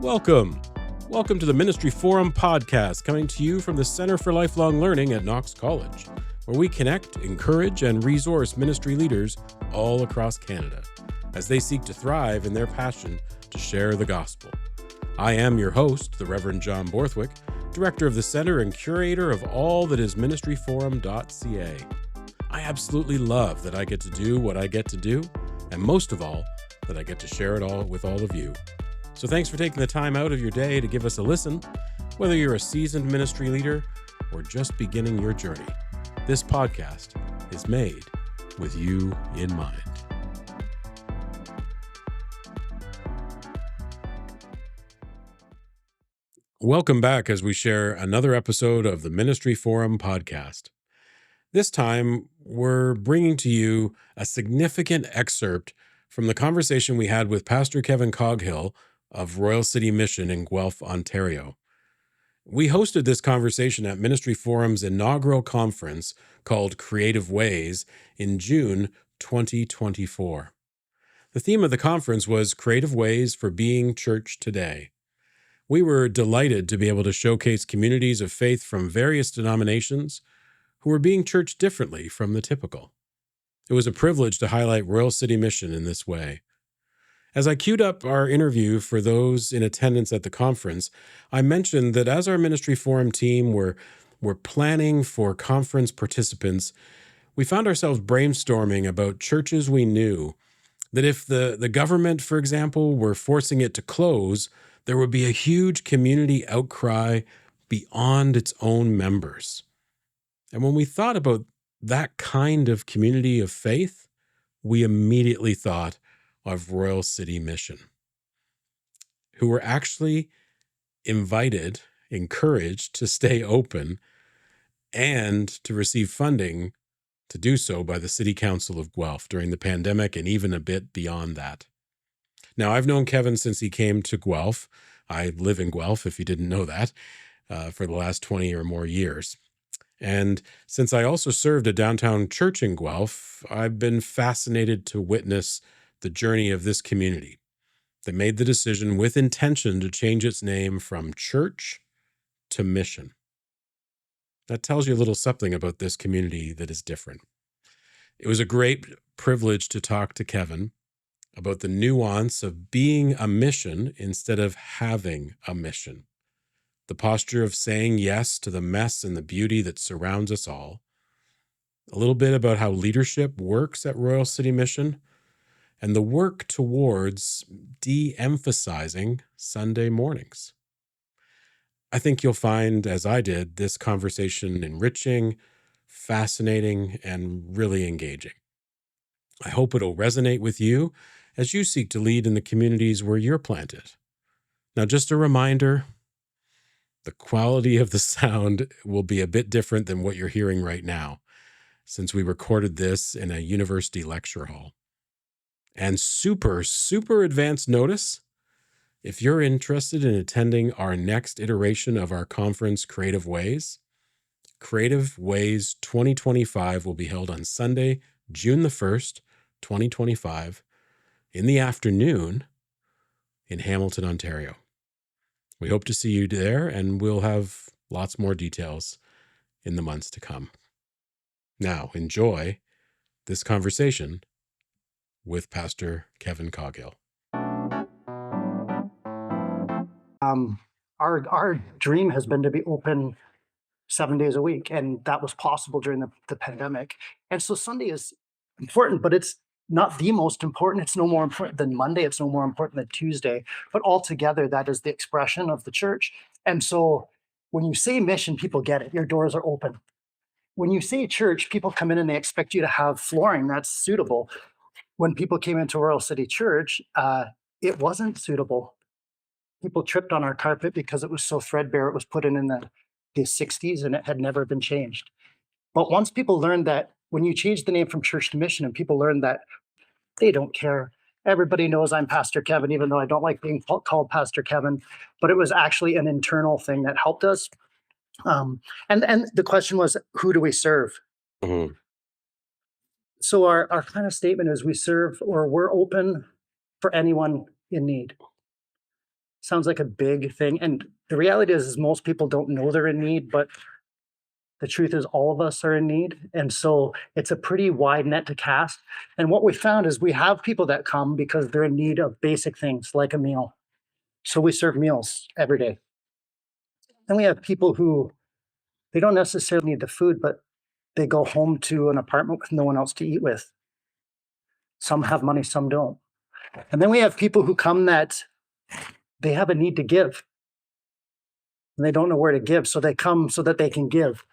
Welcome. Welcome to the Ministry Forum podcast, coming to you from the Center for Lifelong Learning at Knox College, where we connect, encourage, and resource ministry leaders all across Canada as they seek to thrive in their passion to share the gospel. I am your host, the Reverend John Borthwick, Director of the Center and Curator of all that is ministryforum.ca. I absolutely love that I get to do what I get to do, and most of all, that I get to share it all with all of you. So thanks for taking the time out of your day to give us a listen, whether you're a seasoned ministry leader or just beginning your journey. This podcast is made with you in mind. Welcome back as we share another episode of the Ministry Forum podcast. This time, we're bringing to you a significant excerpt from the conversation we had with Pastor Kevin Coghill of Royal City Mission in Guelph, Ontario. We hosted this conversation at Ministry Forum's inaugural conference called Creative Ways in June 2024. The theme of the conference was Creative Ways for Being Church Today. We were delighted to be able to showcase communities of faith from various denominations who were being church differently from the typical. It was a privilege to highlight Royal City Mission in this way. As I queued up our interview for those in attendance at the conference, I mentioned that as our Ministry Forum team were planning for conference participants, we found ourselves brainstorming about churches we knew, that if the government, for example, were forcing it to close, there would be a huge community outcry beyond its own members. And when we thought about that kind of community of faith, we immediately thought of Royal City Mission, who were actually invited, encouraged to stay open and to receive funding to do so by the City Council of Guelph during the pandemic and even a bit beyond that. Now, I've known Kevin since he came to Guelph. I live in Guelph, if you didn't know that, for the last 20 or more years. And since I also served a downtown church in Guelph, I've been fascinated to witness the journey of this community that made the decision with intention to change its name from church to mission. That tells you a little something about this community that is different. It was a great privilege to talk to Kevin about the nuance of being a mission instead of having a mission, the posture of saying yes to the mess and the beauty that surrounds us all, a little bit about how leadership works at Royal City Mission, and the work towards de-emphasizing Sunday mornings. I think you'll find, as I did, this conversation enriching, fascinating, and really engaging. I hope it'll resonate with you as you seek to lead in the communities where you're planted. Now, just a reminder, the quality of the sound will be a bit different than what you're hearing right now, since we recorded this in a university lecture hall. And super advanced notice, if you're interested in attending our next iteration of our conference, Creative Ways 2025 will be held on Sunday, June the 1st, 2025, in the afternoon in Hamilton, Ontario. We hope to see you there, and we'll have lots more details in the months to come. Now, enjoy this conversation with Pastor Kevin Coghill. Our dream has been to be open 7 days a week, and that was possible during the pandemic. And so Sunday is important, but it's not the most important. It's no more important than Monday. It's no more important than Tuesday. But altogether, that is the expression of the church. And so when you say mission, people get it. Your doors are open. When you say church, people come in and they expect you to have flooring that's suitable. When people came into Royal City Church, it wasn't suitable. People tripped on our carpet because it was so threadbare. It was put in the 60s and it had never been changed. But once people learned that when you change the name from church to mission, and people learned that they don't care. Everybody knows I'm Pastor Kevin, even though I don't like being called Pastor Kevin. But it was actually an internal thing that helped us. And the question was, who do we serve? Mm-hmm. So our kind of statement is we serve, or we're open for anyone in need. sounds like a big thing. And the reality is most people don't know they're in need, but the truth is all of us are in need. And so it's a pretty wide net to cast. And what we found is we have people that come because they're in need of basic things like a meal. So we serve meals every day. And we have people who they don't necessarily need the food, but they go home to an apartment with no one else to eat with. Some have money, some don't. And then we have people who come that they have a need to give and they don't know where to give. So they come so that they can give.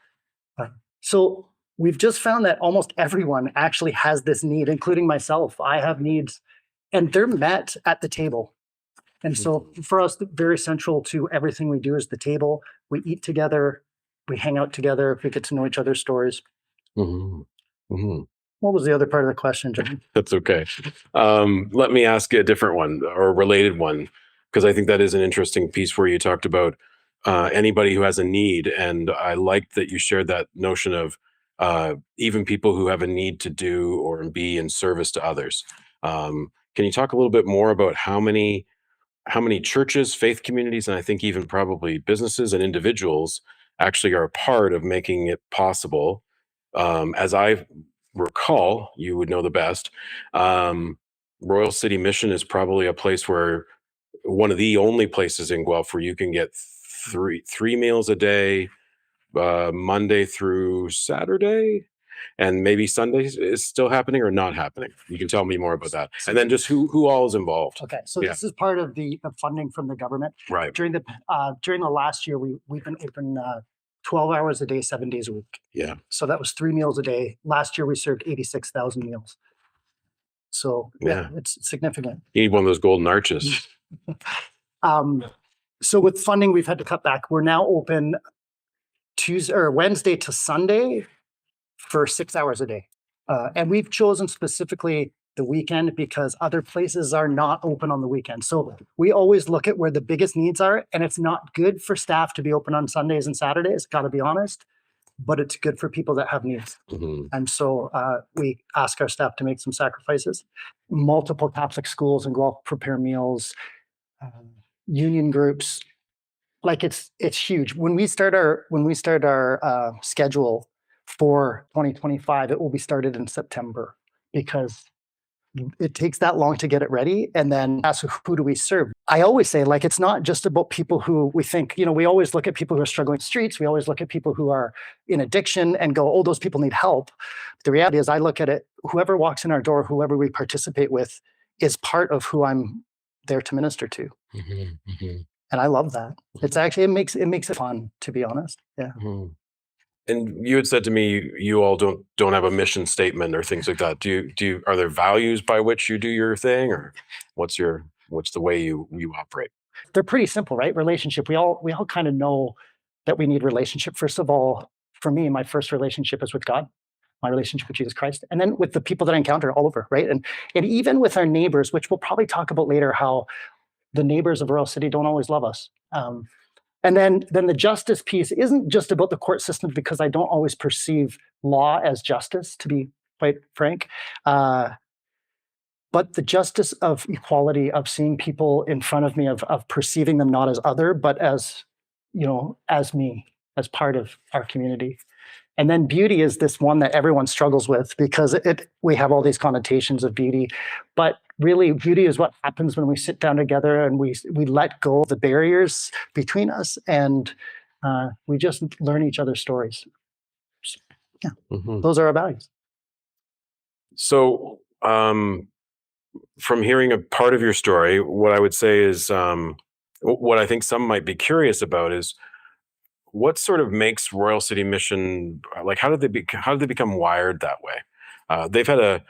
So we've just found that almost everyone actually has this need, including myself. I have needs and they're met at the table. And so for us, very central to everything we do is the table. We eat together, we hang out together, we get to know each other's stories. Mhm. Mhm. What was the other part of the question, John? That's okay. Let me ask you a different one or a related one, because I think that is an interesting piece where you talked about anybody who has a need. And I liked that you shared that notion of even people who have a need to do or be in service to others. Can you talk a little bit more about how many churches, faith communities, and I think even probably businesses and individuals actually are a part of making it possible? As I recall, you would know the best. Um, Royal City Mission is probably a place where one of the only places in Guelph where you can get three meals a day, Monday through Saturday, and maybe Sunday is still happening or not happening. You can tell me more about that, and then just who all is involved. Okay, so Yeah. this is part of the funding from the government. Right. During the last year, we've been open 12 hours a day, 7 days a week. Yeah. So that was 3 meals a day. Last year we served 86,000 meals. So yeah, it's significant. You need one of those golden arches. So with funding, we've had to cut back. We're now open Tuesday or Wednesday to Sunday for 6 hours a day. And we've chosen specifically the weekend because other places are not open on the weekend. So we always look at where the biggest needs are, and it's not good for staff to be open on Sundays and Saturdays, got to be honest, but it's good for people that have needs. Mm-hmm. And so we ask our staff to make some sacrifices. Multiple Catholic schools and Guelph prepare meals, union groups. Like it's huge. When we start our schedule for 2025, it will be started in September because it takes that long to get it ready. And then ask who do we serve? I always say, like, it's not just about people who we think, we always look at people who are struggling in the streets. We always look at people who are in addiction and go, oh, those people need help. The reality is I look at it, whoever walks in our door, whoever we participate with is part of who I'm there to minister to. Mm-hmm. Mm-hmm. And I love that. It's actually, it makes it fun, to be honest. Yeah. Mm-hmm. And you had said to me, you all don't have a mission statement or things like that. Are there values by which you do your thing, or what's the way you operate? They're pretty simple, right? Relationship. We all kind of know that we need relationship. First of all, for me, my first relationship is with God, my relationship with Jesus Christ, and then with the people that I encounter all over, right? And even with our neighbors, which we'll probably talk about later, how the neighbors of Royal City don't always love us. And then the justice piece isn't just about the court system, because I don't always perceive law as justice, to be quite frank. But the justice of equality, of seeing people in front of me, of perceiving them not as other, but as, as me, as part of our community. And then beauty is this one that everyone struggles with, because we have all these connotations of beauty, but really beauty is what happens when we sit down together and we let go of the barriers between us, and we just learn each other's stories. So, yeah, mm-hmm. Those are our values. So from hearing a part of your story, what I would say is what I think some might be curious about is, what sort of makes Royal City Mission, like, how did they become wired that way? They've had a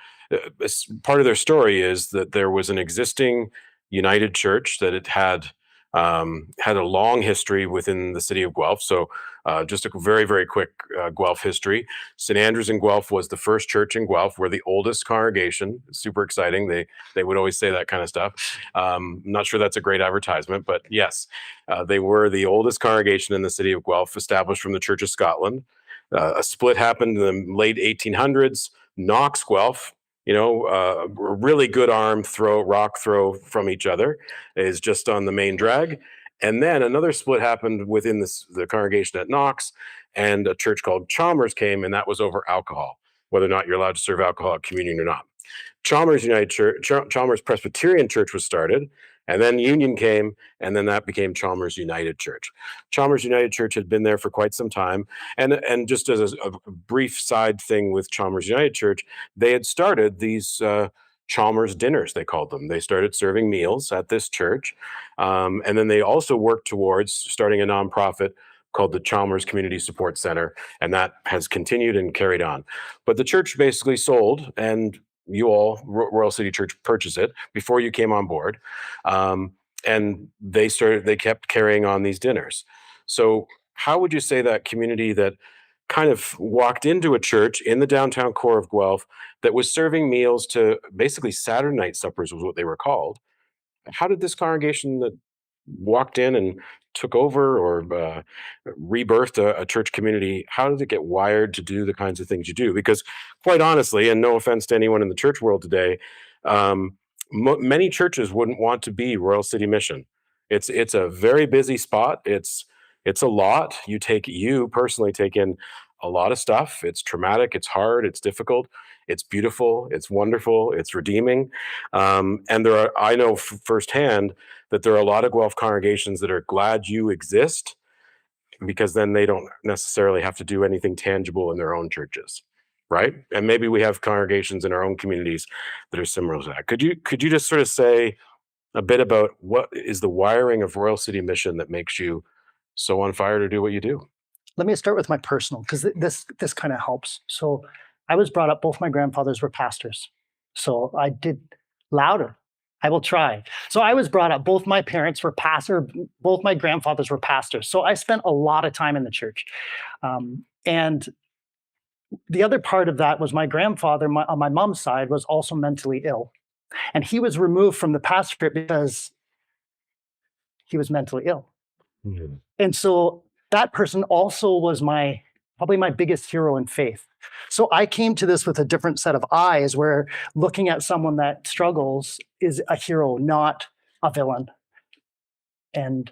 part of their story is that there was an existing United Church that it had a long history within the city of Guelph. So just a very, very quick Guelph history. St. Andrew's in Guelph was the first church in Guelph. We're the oldest congregation. Super exciting. They would always say that kind of stuff. I'm not sure that's a great advertisement, but yes, they were the oldest congregation in the city of Guelph, established from the Church of Scotland. A split happened in the late 1800s. Knox, Guelph, a really good rock throw from each other is just on the main drag. And then another split happened within the congregation at Knox, and a church called Chalmers came, and that was over alcohol, whether or not you're allowed to serve alcohol at communion or not. Chalmers United Church, Chalmers Presbyterian Church was started, and then Union came, and then that became Chalmers United Church. Chalmers United Church had been there for quite some time, and just as a brief side thing with Chalmers United Church, they had started these Chalmers dinners, they called them. They started serving meals at this church, and then they also worked towards starting a nonprofit called the Chalmers Community Support Center, and that has continued and carried on. But the church basically sold, and you all, Royal City Church, purchased it before you came on board, and they kept carrying on these dinners. So how would you say that community that kind of walked into a church in the downtown core of Guelph that was serving meals to basically Saturday night suppers was what they were called, how did this congregation that walked in and took over or rebirthed a church community, how did it get wired to do the kinds of things you do? Because quite honestly, and no offense to anyone in the church world today, many churches wouldn't want to be Royal City Mission. It's a very busy spot. It's a lot. You personally take in a lot of stuff. It's traumatic, it's hard, it's difficult, it's beautiful, it's wonderful, it's redeeming. And I know firsthand that there are a lot of Guelph congregations that are glad you exist, because then they don't necessarily have to do anything tangible in their own churches, right? And maybe we have congregations in our own communities that are similar to that. Could you just sort of say a bit about what is the wiring of Royal City Mission that makes you so on fire to do what you do? Let me start with my personal, because this kind of helps. So I was brought up, both my grandfathers were pastors. So I did louder. I will try. So I was brought up, both my parents were both my grandfathers were pastors. So I spent a lot of time in the church. And the other part of that was my grandfather on my mom's side was also mentally ill. And he was removed from the pastorate because he was mentally ill. Mm-hmm. And so that person also was probably my biggest hero in faith. So I came to this with a different set of eyes, where looking at someone that struggles is a hero, not a villain. And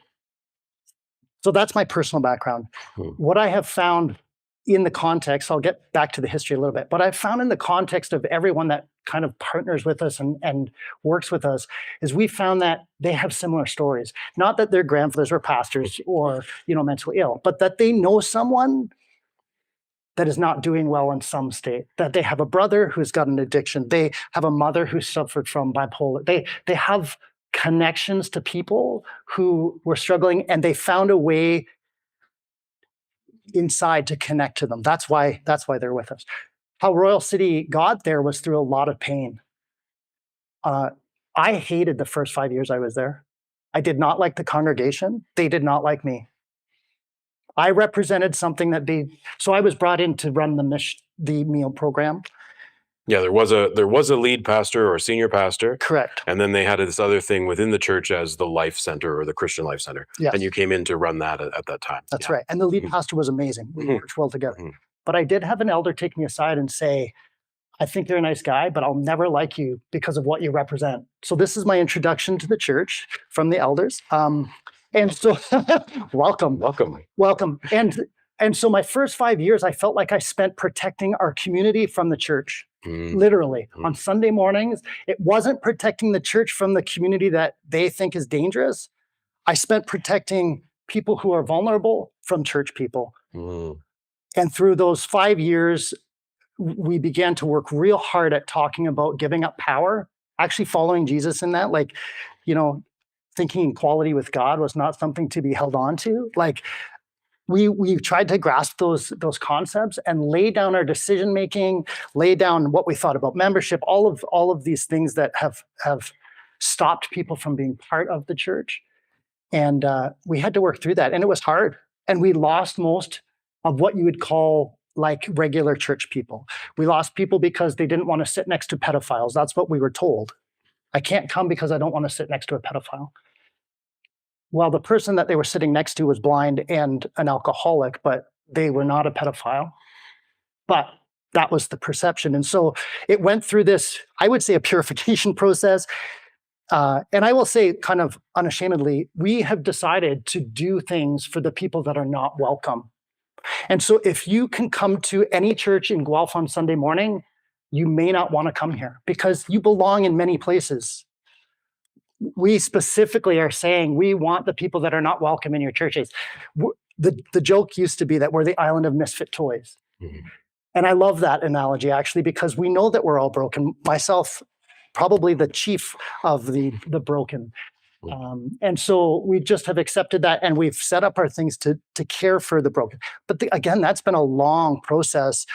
so that's my personal background. What I have found in the context, I'll get back to the history a little bit, but I've found in the context of everyone that kind of partners with us and works with us, is we found that they have similar stories. Not that their grandfathers were pastors or, mentally ill, but that they know someone that is not doing well in some state, that they have a brother who's got an addiction. They have a mother who suffered from bipolar. They have connections to people who were struggling, and they found a way inside to connect to them. That's why they're with us. How Royal City got there was through a lot of pain. I hated the first 5 years I was there. I did not like the congregation. They did not like me. I represented something so I was brought in to run the meal program. Yeah, there was a lead pastor or senior pastor. Correct. And then they had this other thing within the church as the Life Center or the Christian Life Center. Yes. And you came in to run that at that time. That's right. And the lead pastor was amazing. We worked well together. But I did have an elder take me aside and say, I think you're a nice guy, but I'll never like you because of what you represent. So this is my introduction to the church from the elders. And so welcome. And so my first 5 years, I felt like I spent protecting our community from the church. Literally. On Sunday mornings, it wasn't protecting the church from the community that they think is dangerous. I spent protecting people who are vulnerable from church people. And through those 5 years, we began to work real hard at talking about giving up power, actually following Jesus in that, thinking equality with God was not something to be held on to. We tried to grasp those concepts and lay down our decision making, lay down what we thought about membership, all of these things that have stopped people from being part of the church. And we had to work through that, and it was hard. And we lost most of what you would call regular church people. We lost people because they didn't want to sit next to pedophiles. That's what we were told. I can't come because I don't want to sit next to a pedophile. Well, the person that they were sitting next to was blind and an alcoholic, but they were not a pedophile. But that was the perception. And so it went through this, I would say, a purification process. And I will say, kind of unashamedly, we have decided to do things for the people that are not welcome. And so if you can come to any church in Guelph on Sunday morning, you may not want to come here because you belong in many places. We specifically are saying we want the people that are not welcome in your churches. The joke used to be that we're the island of misfit toys. Mm-hmm. And I love that analogy, actually, because we know that we're all broken. Myself, probably the chief of the broken. And so we just have accepted that, and we've set up our things to care for the broken. But again, that's been a long process.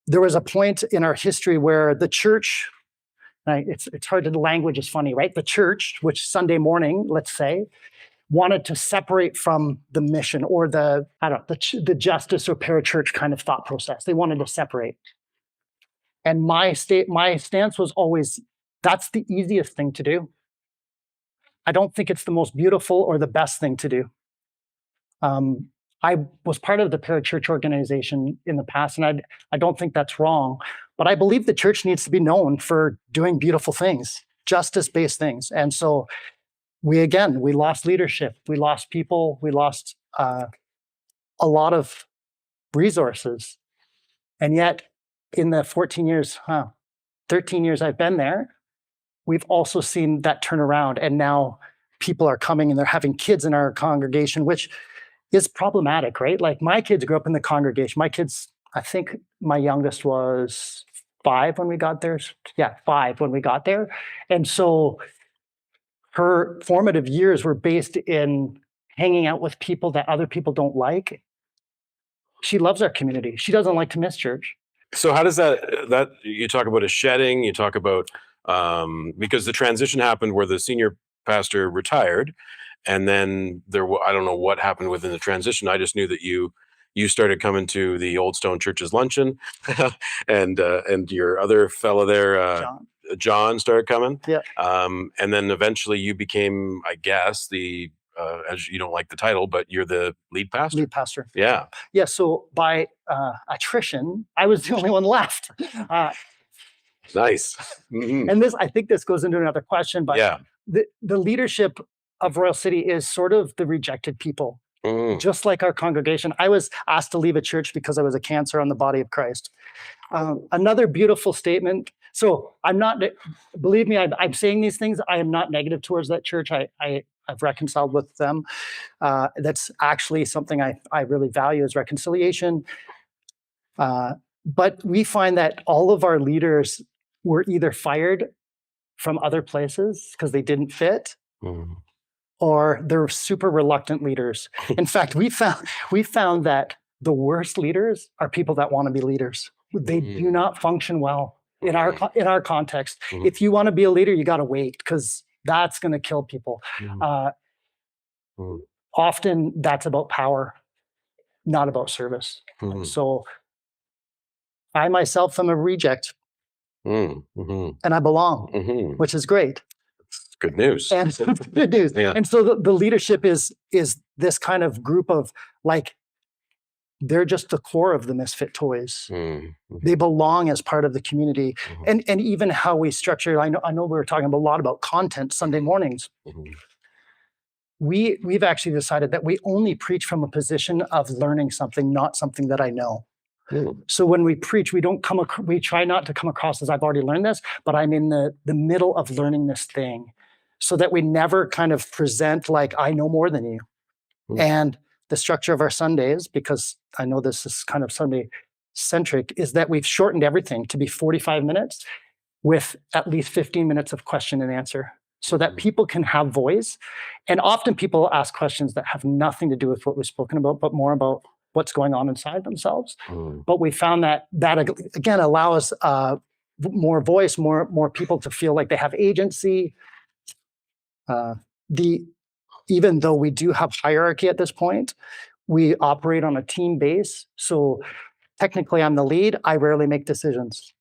There was a point in our history where the church, it's hard to, the language is funny, right? The church, which Sunday morning, let's say, wanted to separate from the mission or the justice or parachurch kind of thought process. They wanted to separate. And my stance was always, that's the easiest thing to do. I don't think it's the most beautiful or the best thing to do. I was part of the parachurch organization in the past, and I don't think that's wrong. But I believe the church needs to be known for doing beautiful things, justice-based things. And so we lost leadership, we lost people, we lost a lot of resources. And yet in the 13 years I've been there, we've also seen that turn around. And now people are coming and they're having kids in our congregation, which is problematic, right? Like my kids grew up in the congregation. My kids, I think my youngest was 5 when we got there. Yeah, 5 when we got there. And so her formative years were based in hanging out with people that other people don't like. She loves our community. She doesn't like to miss church. So how does that you talk about a shedding, you talk about, because the transition happened where the senior pastor retired, and then I don't know what happened within the transition. I just knew that you started coming to the Old Stone Church's luncheon, and your other fellow there, John started coming. Yeah. And then eventually you became, I guess, as you don't like the title, but you're the lead pastor. Lead pastor. Yeah. Yeah. So by attrition, I was the only one left. Nice. Mm-hmm. And I think this goes into another question, but yeah, the leadership of Royal City is sort of the rejected people. Just like our congregation. I was asked to leave a church because I was a cancer on the body of Christ. Another beautiful statement. So I'm not, believe me, I'm saying these things. I am not negative towards that church. I've reconciled with them. That's actually something I really value is reconciliation. But we find that all of our leaders were either fired from other places because they didn't fit, or they're super reluctant leaders. In fact, we found that the worst leaders are people that want to be leaders. They do not function well in our context. If you want to be a leader, you got to wait because that's going to kill people. Often that's about power, not about service. So I myself am a reject, and I belong, which is great. It's good news. And good news. Yeah. And so the leadership is this kind of group of, like, they're just the core of the misfit toys. They belong as part of the community. And even how we structure, I know we were talking a lot about content Sunday mornings. We've actually decided that we only preach from a position of learning something, not something that I know. So when we preach, we try not to come across as I've already learned this, but I'm in the middle of learning this thing, so that we never kind of present like I know more than you. And the structure of our Sundays, because I know this is kind of Sunday centric, is that we've shortened everything to be 45 minutes with at least 15 minutes of question and answer, so that people can have voice. And often people ask questions that have nothing to do with what we've spoken about, but more about what's going on inside themselves. But we found that again allows more voice, more people to feel like they have agency. Even though we do have hierarchy at this point, we operate on a team base. So technically I'm the lead. I rarely make decisions.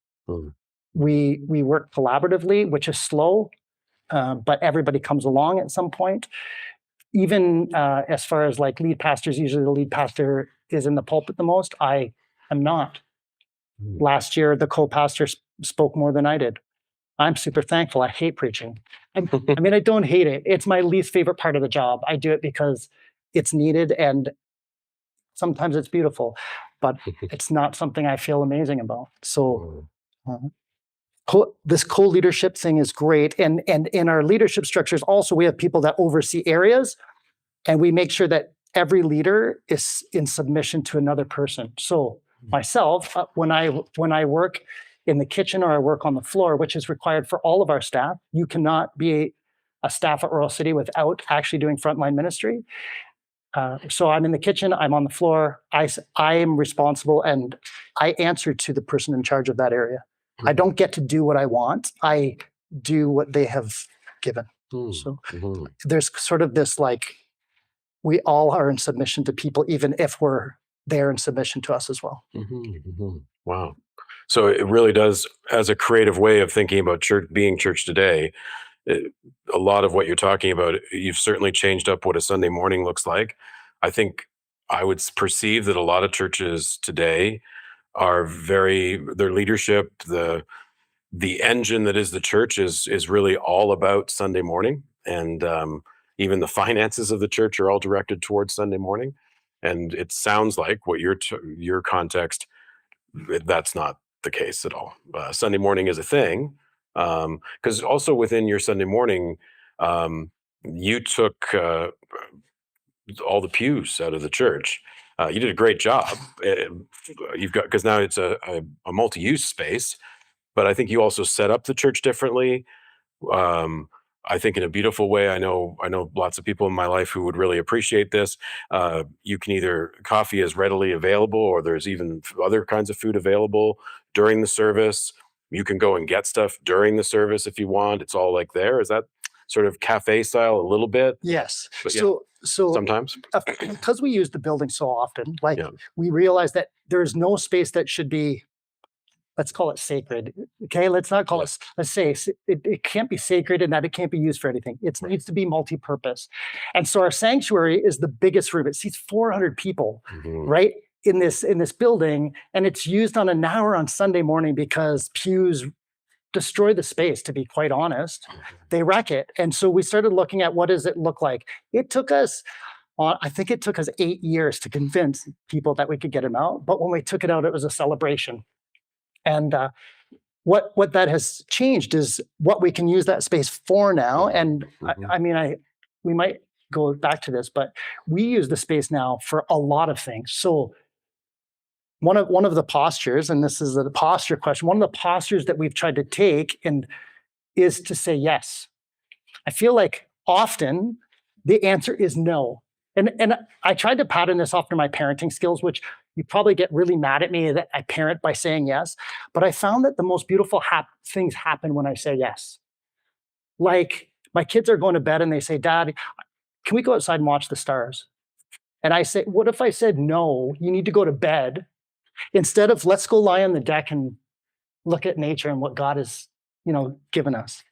We work collaboratively, which is slow, but everybody comes along at some point. Even as far as like lead pastors, usually the lead pastor is in the pulpit the most. I am not. Last year, the co-pastor spoke more than I did. I'm super thankful. I hate preaching. I mean, I don't hate it. It's my least favorite part of the job. I do it because it's needed and sometimes it's beautiful, but it's not something I feel amazing about. So this co-leadership thing is great. And in our leadership structures, also, we have people that oversee areas, and we make sure that every leader is in submission to another person. So myself, when I work in the kitchen or I work on the floor, which is required for all of our staff, you cannot be a staff at Royal City without actually doing frontline ministry. So I'm in the kitchen, I'm on the floor, I am responsible and I answer to the person in charge of that area. I don't get to do what I want. I do what they have given. So there's sort of this like, we all are in submission to people, even if they're in submission to us as well. Wow. So it really does, as a creative way of thinking about church, being church today, a lot of what you're talking about, you've certainly changed up what a Sunday morning looks like. I think I would perceive that a lot of churches today are their leadership, the engine that is the church is really all about Sunday morning. And even the finances of the church are all directed towards Sunday morning. And it sounds like what your context, that's not the case at all. Sunday morning is a thing, because also within your Sunday morning, you took all the pews out of the church. You did a great job. You've got, because now it's a multi-use space, but I think you also set up the church differently. I think in a beautiful way. I know lots of people in my life who would really appreciate this. You can either, coffee is readily available, or there's even other kinds of food available during the service. You can go and get stuff during the service if you want. It's all like there. Is that sort of cafe style a little bit? Yes. But So sometimes. because we use the building so often, like Yeah. we realize that there's no space that should be, let's call it sacred. Okay, let's not call it, let's say it can't be sacred and that it can't be used for anything. It needs to be multi-purpose. And so our sanctuary is the biggest room. It seats 400 people, right? In this building, and it's used on an hour on Sunday morning because pews destroy the space, to be quite honest. They wreck it. And so we started looking at what does it look like. It took us, I think it took us 8 years to convince people that we could get them out. But when we took it out, it was a celebration. And what that has changed is what we can use that space for now. And we might go back to this, but we use the space now for a lot of things. So one of the postures, and this is the posture question, one of the postures that we've tried to take is to say yes. I feel like often the answer is no. And I tried to pattern this after my parenting skills, which you probably get really mad at me that I parent by saying yes. But I found that the most beautiful things happen when I say yes. Like my kids are going to bed and they say, Dad, can we go outside and watch the stars? And I say, what if I said, no, you need to go to bed, instead of let's go lie on the deck and look at nature and what God has, given us.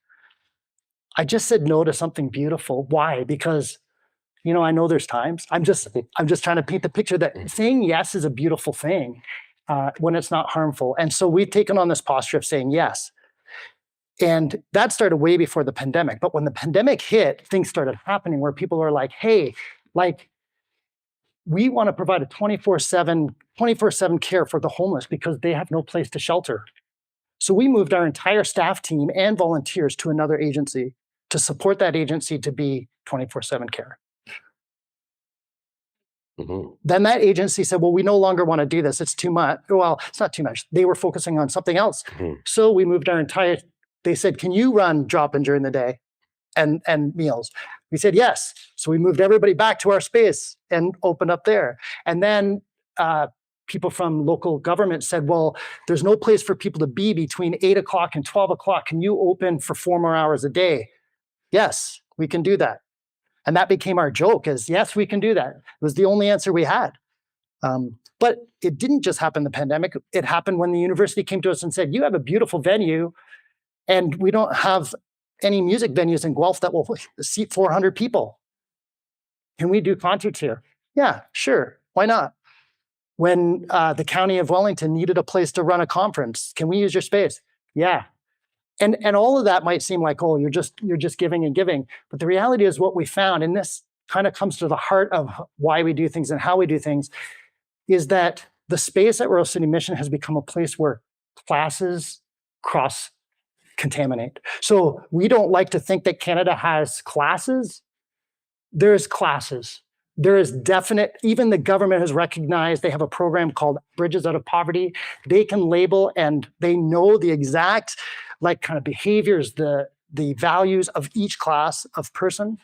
I just said no to something beautiful. Why? Because I know there's times. I'm just trying to paint the picture that saying yes is a beautiful thing when it's not harmful. And so we've taken on this posture of saying yes. And that started way before the pandemic. But when the pandemic hit, things started happening where people are like, hey, like, we want to provide a 24/7 care for the homeless because they have no place to shelter. So we moved our entire staff team and volunteers to another agency to support that agency to be 24/7 care. Then that agency said, well, we no longer want to do this. It's too much. Well, it's not too much. They were focusing on something else. So we moved they said, can you run drop-in during the day and meals? We said, yes. So we moved everybody back to our space and opened up there. And then people from local government said, well, there's no place for people to be between 8 o'clock and 12 o'clock. Can you open for 4 more hours a day? Yes, we can do that. And that became our joke is, yes, we can do that. It was the only answer we had. But it didn't just happen in the pandemic. It happened when the university came to us and said, you have a beautiful venue and we don't have any music venues in Guelph that will seat 400 people. Can we do concerts here? Yeah, sure. Why not? When the county of Wellington needed a place to run a conference, can we use your space? Yeah. And all of that might seem like, oh, you're just giving and giving. But the reality is what we found, and this kind of comes to the heart of why we do things and how we do things, is that the space at Royal City Mission has become a place where classes cross contaminate. So we don't like to think that Canada has classes. There's classes. There is definite, even the government has recognized, they have a program called Bridges Out of Poverty. They can label and they know the exact kind of behaviors, the values of each class of person.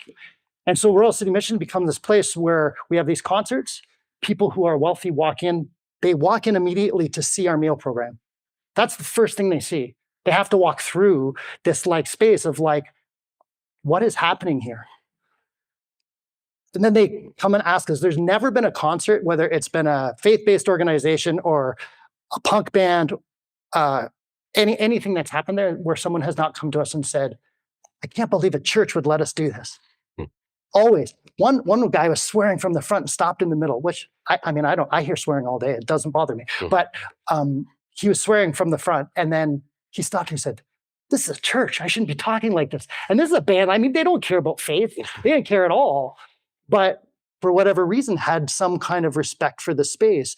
And so Royal City Mission becomes this place where we have these concerts. People who are wealthy walk in, they walk in immediately to see our meal program. That's the first thing they see. They have to walk through this space of what is happening here? And then they come and ask us. There's never been a concert, whether it's been a faith-based organization or a punk band, anything that's happened there where someone has not come to us and said, I can't believe a church would let us do this. Always. One guy was swearing from the front and stopped in the middle, which I hear swearing all day. It doesn't bother me. But he was swearing from the front, and then he stopped and he said, this is a church. I shouldn't be talking like this. And this is a band. They don't care about faith. They didn't care at all. But for whatever reason, had some kind of respect for the space.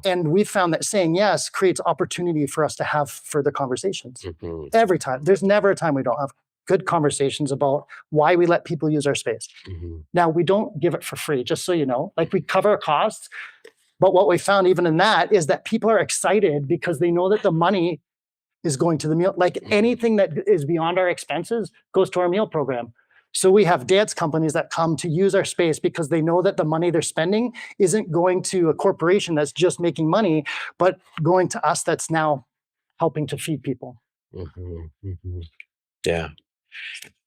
And we found that saying yes creates opportunity for us to have further conversations. Every time. There's never a time we don't have good conversations about why we let people use our space. Now, we don't give it for free, just so you know. We cover our costs. But what we found even in that is that people are excited because they know that the money is going to the meal. Anything that is beyond our expenses goes to our meal program. So we have dance companies that come to use our space because they know that the money they're spending isn't going to a corporation that's just making money, but going to us that's now helping to feed people. Yeah.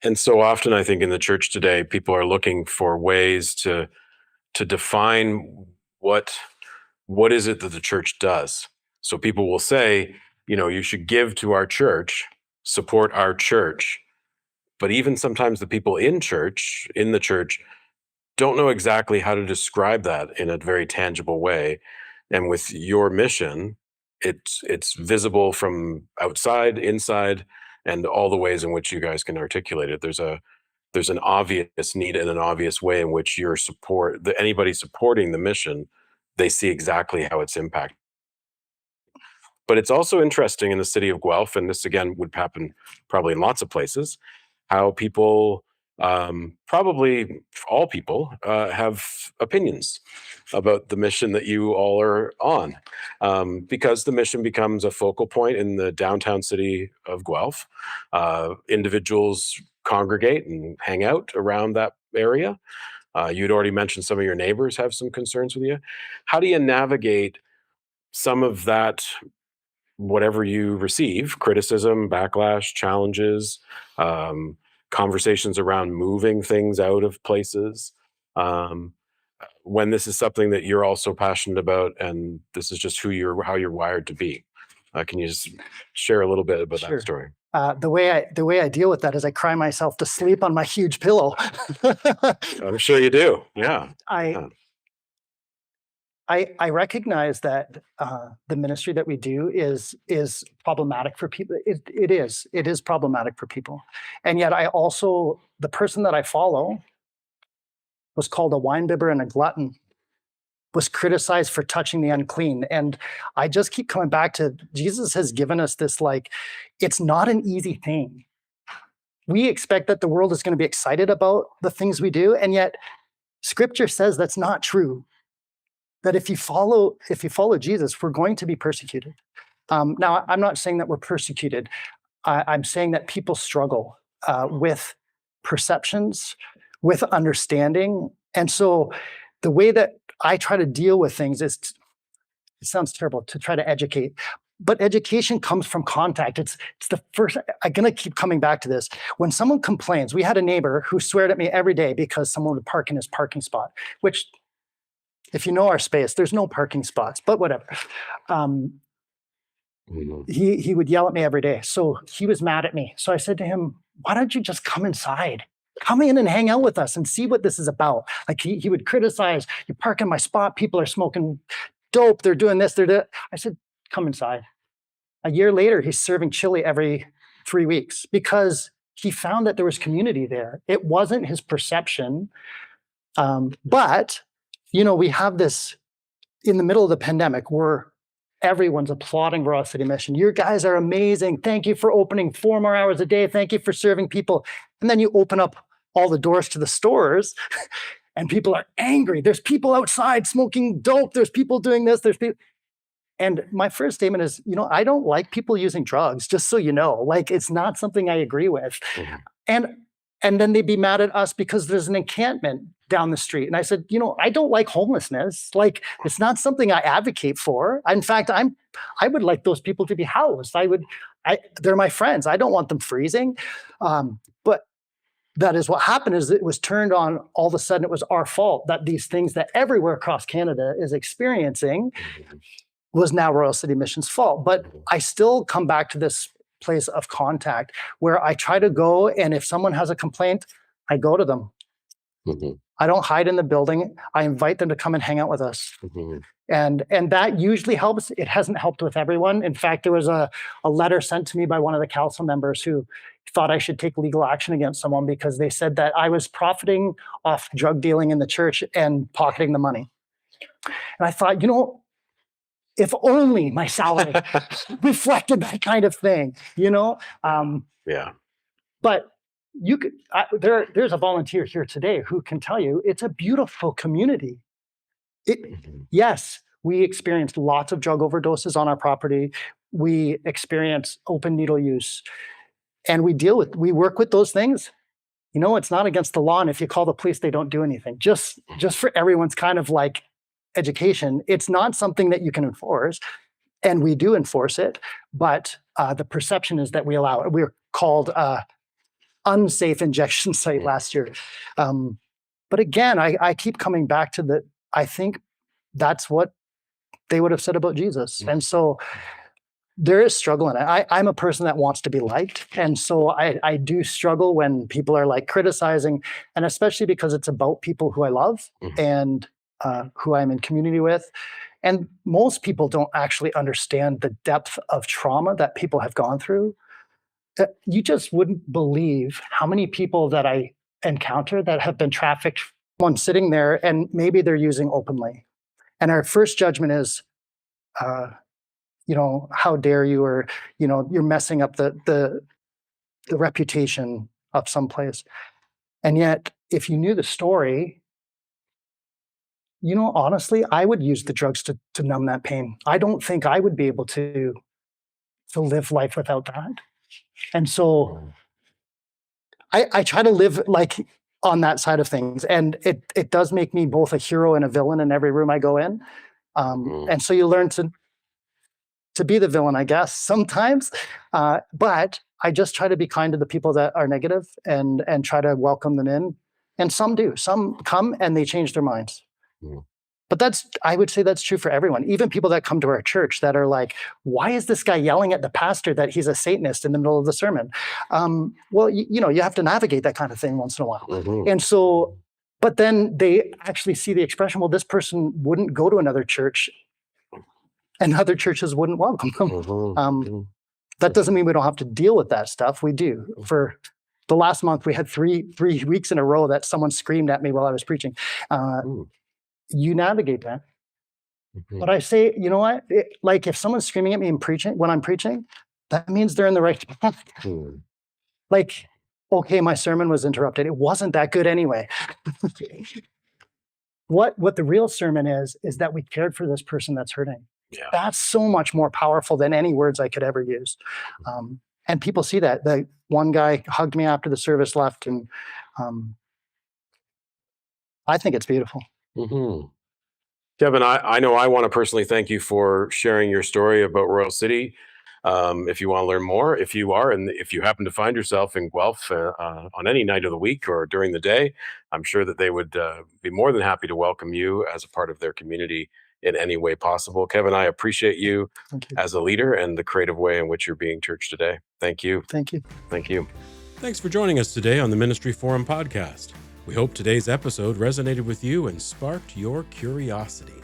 And so often I think in the church today, people are looking for ways to define what is it that the church does. So people will say, you should give to our church, support our church. But even sometimes the people in the church, don't know exactly how to describe that in a very tangible way. And with your mission, it's visible from outside, inside, and all the ways in which you guys can articulate it. There's an obvious need and an obvious way in which anybody supporting the mission, they see exactly how it's impacted. But it's also interesting in the city of Guelph, and this again would happen probably in lots of places, how people, probably all people, have opinions about the mission that you all are on, because the mission becomes a focal point in the downtown city of Guelph. Individuals congregate and hang out around that area. You'd already mentioned some of your neighbors have some concerns with you. How do you navigate some of that, whatever you receive, criticism, backlash, challenges, conversations around moving things out of places, when this is something that you're also passionate about, and this is just how you're wired to be? Can you just share a little bit about Sure. that story? The way I deal with that is I cry myself to sleep on my huge pillow. I'm sure you do. Yeah. I recognize that the ministry that we do is problematic for people. It is problematic for people. And yet the person that I follow was called a winebibber and a glutton, was criticized for touching the unclean. And I just keep coming back to Jesus has given us this, it's not an easy thing. We expect that the world is going to be excited about the things we do. And yet scripture says that's not true. That if you follow Jesus, we're going to be persecuted. Now, I'm not saying that we're persecuted. I'm saying that people struggle with perceptions, with understanding. And so the way that I try to deal with things is, it sounds terrible, to try to educate. But education comes from contact. It's the first, I'm going to keep coming back to this. When someone complains, we had a neighbor who swore at me every day because someone would park in his parking spot, which, if you know our space, there's no parking spots, but whatever. He would yell at me every day. So he was mad at me. So I said to him, why don't you just come inside? Come in and hang out with us and see what this is about. He would criticize, you park in my spot, people are smoking dope. They're doing this. I said, come inside. A year later, he's serving chili every 3 weeks because he found that there was community there. It wasn't his perception. But, we have this in the middle of the pandemic where everyone's applauding Royal City Mission. You guys are amazing. Thank you for opening 4 more hours a day. Thank you for serving people. And then you open up all the doors to the stores and people are angry. There's people outside smoking dope. There's people doing this. And my first statement is, I don't like people using drugs, just so you know. Like, it's not something I agree with. Mm-hmm. And then they'd be mad at us because there's an encampment down the street. And I said, I don't like homelessness. Like, it's not something I advocate for. In fact, I would like those people to be housed. They're my friends. I don't want them freezing. But that is what happened, is it was turned on. All of a sudden, it was our fault that these things that everywhere across Canada is experiencing was now Royal City Mission's fault. But I still come back to this place of contact where I try to go, and if someone has a complaint, I go to them. Mm-hmm. I don't hide in the building. I invite them to come and hang out with us. Mm-hmm. And that usually helps. It hasn't helped with everyone. In fact, there was a letter sent to me by one of the council members who thought I should take legal action against someone because they said that I was profiting off drug dealing in the church and pocketing the money. And I thought, if only my salary reflected that kind of thing, Yeah. But you could. There's a volunteer here today who can tell you it's a beautiful community. Yes, we experienced lots of drug overdoses on our property. We experience open needle use, and we work with those things. It's not against the law, and if you call the police, they don't do anything. Just for everyone's kind of like education, it's not something that you can enforce, and we do enforce it, but the perception is that we allow it. We're called unsafe injection site last year. But again, I keep coming back to I think that's what they would have said about Jesus. And so there is struggle in it. I'm a person that wants to be liked. And so I do struggle when people are like criticizing, and especially because it's about people who I love and who I'm in community with. And most people don't actually understand the depth of trauma that people have gone through. You just wouldn't believe how many people that I encounter that have been trafficked. One sitting there and maybe they're using openly. And our first judgment is, how dare you, or, you're messing up the reputation of someplace. And yet, if you knew the story, honestly, I would use the drugs to numb that pain. I don't think I would be able to live life without that. And so I try to live like on that side of things. And it does make me both a hero and a villain in every room I go in. And so you learn to be the villain, I guess, sometimes. But I just try to be kind to the people that are negative and try to welcome them in. And some do. Some come and they change their minds. But I would say that's true for everyone. Even people that come to our church that are like, why is this guy yelling at the pastor that he's a Satanist in the middle of the sermon? Well, you have to navigate that kind of thing once in a while. And so, but then they actually see the expression, well, this person wouldn't go to another church and other churches wouldn't welcome them. That doesn't mean we don't have to deal with that stuff. We do. For the last month, we had three weeks in a row that someone screamed at me while I was preaching. You navigate that. But I say, you know what? Like if someone's screaming at me when I'm preaching, that means they're in the right path. Like, okay, my sermon was interrupted. It wasn't that good anyway. What the real sermon is that we cared for this person that's hurting. Yeah. That's so much more powerful than any words I could ever use. And people see that. The one guy hugged me after the service left, and I think it's beautiful. Kevin, I know I want to personally thank you for sharing your story about Royal City. If you want to learn more, if you happen to find yourself in Guelph on any night of the week or during the day, I'm sure that they would be more than happy to welcome you as a part of their community in any way possible. Kevin, I appreciate you as a leader and the creative way in which you're being church today. Thank you. Thank you. Thank you. Thanks for joining us today on the Ministry Forum podcast. We hope today's episode resonated with you and sparked your curiosity.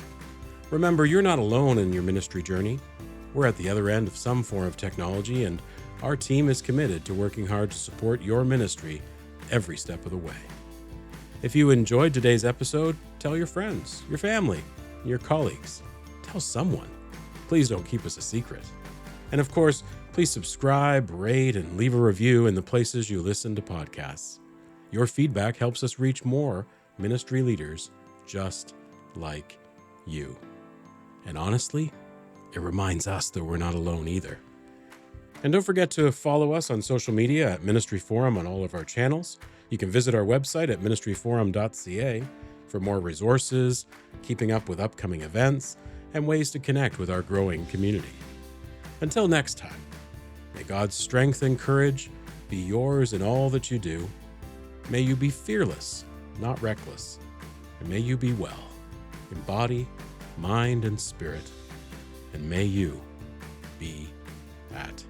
Remember, you're not alone in your ministry journey. We're at the other end of some form of technology, and our team is committed to working hard to support your ministry every step of the way. If you enjoyed today's episode, tell your friends, your family, and your colleagues. Tell someone. Please don't keep us a secret. And of course, please subscribe, rate, and leave a review in the places you listen to podcasts. Your feedback helps us reach more ministry leaders just like you. And honestly, it reminds us that we're not alone either. And don't forget to follow us on social media at Ministry Forum on all of our channels. You can visit our website at ministryforum.ca for more resources, keeping up with upcoming events, and ways to connect with our growing community. Until next time, may God's strength and courage be yours in all that you do. May you be fearless, not reckless, and may you be well in body, mind, and spirit, and may you be at